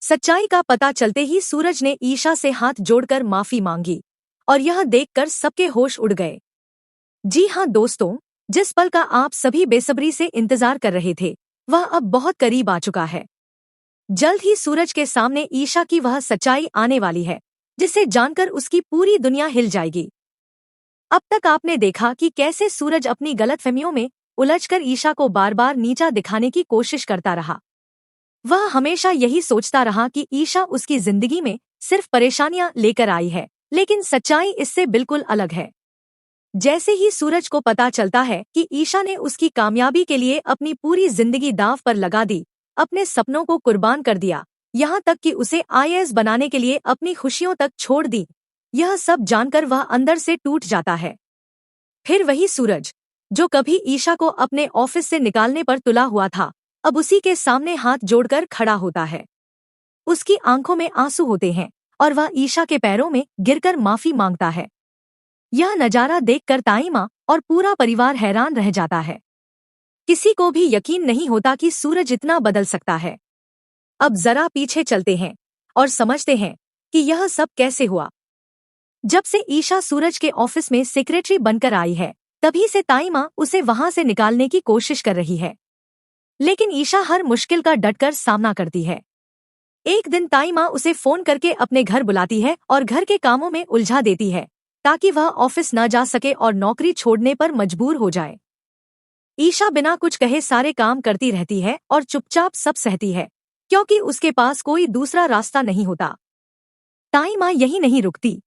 सच्चाई का पता चलते ही सूरज ने ईशा से हाथ जोड़कर माफी मांगी और यह देखकर सबके होश उड़ गए। जी हाँ दोस्तों, जिस पल का आप सभी बेसब्री से इंतजार कर रहे थे वह अब बहुत करीब आ चुका है। जल्द ही सूरज के सामने ईशा की वह सच्चाई आने वाली है जिसे जानकर उसकी पूरी दुनिया हिल जाएगी। अब तक आपने देखा कि कैसे सूरज अपनी गलतफहमियों में उलझकर ईशा को बार बार नीचा दिखाने की कोशिश करता रहा। वह हमेशा यही सोचता रहा कि ईशा उसकी जिंदगी में सिर्फ परेशानियां लेकर आई है, लेकिन सच्चाई इससे बिल्कुल अलग है। जैसे ही सूरज को पता चलता है कि ईशा ने उसकी कामयाबी के लिए अपनी पूरी जिंदगी दांव पर लगा दी, अपने सपनों को कुर्बान कर दिया, यहाँ तक कि उसे आईएएस बनाने के लिए अपनी खुशियों तक छोड़ दी, यह सब जानकर वह अंदर से टूट जाता है। फिर वही सूरज जो कभी ईशा को अपने ऑफिस से निकालने पर तुला हुआ था, अब उसी के सामने हाथ जोड़कर खड़ा होता है। उसकी आंखों में आंसू होते हैं और वह ईशा के पैरों में गिरकर माफी मांगता है। यह नजारा देखकर ताई माँ और पूरा परिवार हैरान रह जाता है। किसी को भी यकीन नहीं होता कि सूरज इतना बदल सकता है। अब जरा पीछे चलते हैं और समझते हैं कि यह सब कैसे हुआ। जब से ईशा सूरज के ऑफिस में सेक्रेटरी बनकर आई है, तभी से ताई माँ उसे वहां से निकालने की कोशिश कर रही है, लेकिन ईशा हर मुश्किल का डटकर सामना करती है। एक दिन ताई माँ उसे फोन करके अपने घर बुलाती है और घर के कामों में उलझा देती है ताकि वह ऑफिस न जा सके और नौकरी छोड़ने पर मजबूर हो जाए। ईशा बिना कुछ कहे सारे काम करती रहती है और चुपचाप सब सहती है, क्योंकि उसके पास कोई दूसरा रास्ता नहीं होता। ताई माँ यही नहीं रुकती,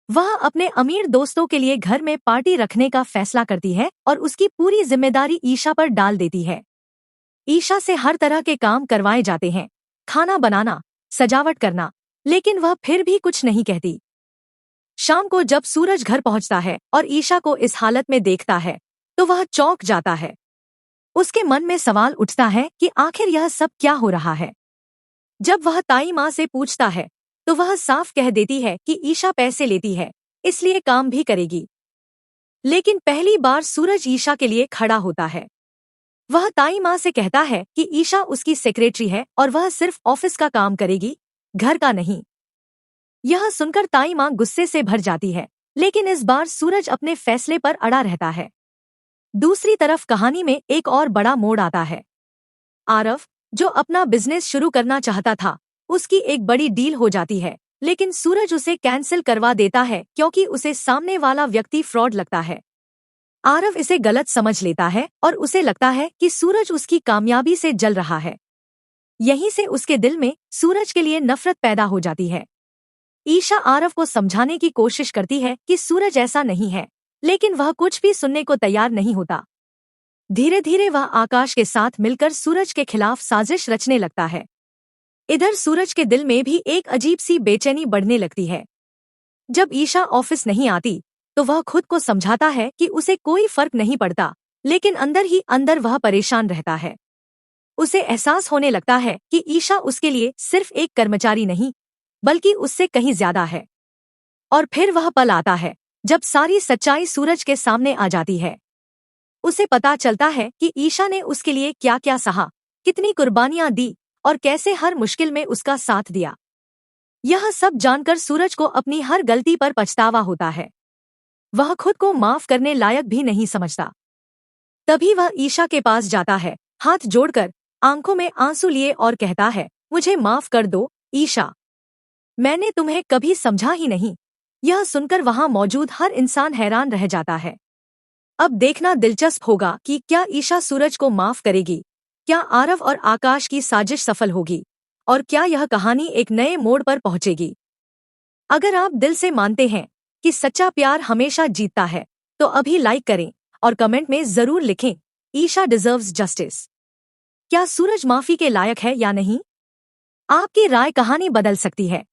वह अपने अमीर दोस्तों के लिए घर में पार्टी रखने का फैसला करती है और उसकी पूरी जिम्मेदारी ईशा पर डाल देती है। ईशा से हर तरह के काम करवाए जाते हैं, खाना बनाना, सजावट करना, लेकिन वह फिर भी कुछ नहीं कहती। शाम को जब सूरज घर पहुंचता है और ईशा को इस हालत में देखता है तो वह चौंक जाता है। उसके मन में सवाल उठता है कि आखिर यह सब क्या हो रहा है। जब वह ताई माँ से पूछता है तो वह साफ कह देती है कि ईशा पैसे लेती है, इसलिए काम भी करेगी। लेकिन पहली बार सूरज ईशा के लिए खड़ा होता है। वह ताई माँ से कहता है कि ईशा उसकी सेक्रेटरी है और वह सिर्फ ऑफिस का काम करेगी, घर का नहीं। यह सुनकर ताई माँ गुस्से से भर जाती है, लेकिन इस बार सूरज अपने फैसले पर अड़ा रहता है। दूसरी तरफ कहानी में एक और बड़ा मोड़ आता है। आरव, जो अपना बिजनेस शुरू करना चाहता था, उसकी एक बड़ी डील हो जाती है, लेकिन सूरज उसे कैंसिल करवा देता है क्योंकि उसे सामने वाला व्यक्ति फ्रॉड लगता है। आरव इसे गलत समझ लेता है और उसे लगता है कि सूरज उसकी कामयाबी से जल रहा है। यहीं से उसके दिल में सूरज के लिए नफरत पैदा हो जाती है। ईशा आरव को समझाने की कोशिश करती है कि सूरज ऐसा नहीं है, लेकिन वह कुछ भी सुनने को तैयार नहीं होता। धीरे धीरे वह आकाश के साथ मिलकर सूरज के खिलाफ साजिश रचने लगता है। इधर सूरज के दिल में भी एक अजीब सी बेचैनी बढ़ने लगती है। जब ईशा ऑफिस नहीं आती तो वह खुद को समझाता है कि उसे कोई फर्क नहीं पड़ता, लेकिन अंदर ही अंदर वह परेशान रहता है। उसे एहसास होने लगता है कि ईशा उसके लिए सिर्फ एक कर्मचारी नहीं, बल्कि उससे कहीं ज्यादा है। और फिर वह पल आता है जब सारी सच्चाई सूरज के सामने आ जाती है। उसे पता चलता है कि ईशा ने उसके लिए क्या क्या सहा, कितनी कुर्बानियां दी और कैसे हर मुश्किल में उसका साथ दिया। यह सब जानकर सूरज को अपनी हर गलती पर पछतावा होता है। वह खुद को माफ करने लायक भी नहीं समझता। तभी वह ईशा के पास जाता है, हाथ जोड़कर, आंखों में आंसू लिए, और कहता है, मुझे माफ कर दो ईशा, मैंने तुम्हें कभी समझा ही नहीं। यह सुनकर वहां मौजूद हर इंसान हैरान रह जाता है। अब देखना दिलचस्प होगा कि क्या ईशा सूरज को माफ करेगी, क्या आरव और आकाश की साजिश सफल होगी, और क्या यह कहानी एक नए मोड़ पर पहुंचेगी। अगर आप दिल से मानते हैं कि सच्चा प्यार हमेशा जीतता है, तो अभी लाइक करें और कमेंट में जरूर लिखें, ईशा डिजर्व्स जस्टिस। क्या सूरज माफी के लायक है या नहीं? आपकी राय कहानी बदल सकती है।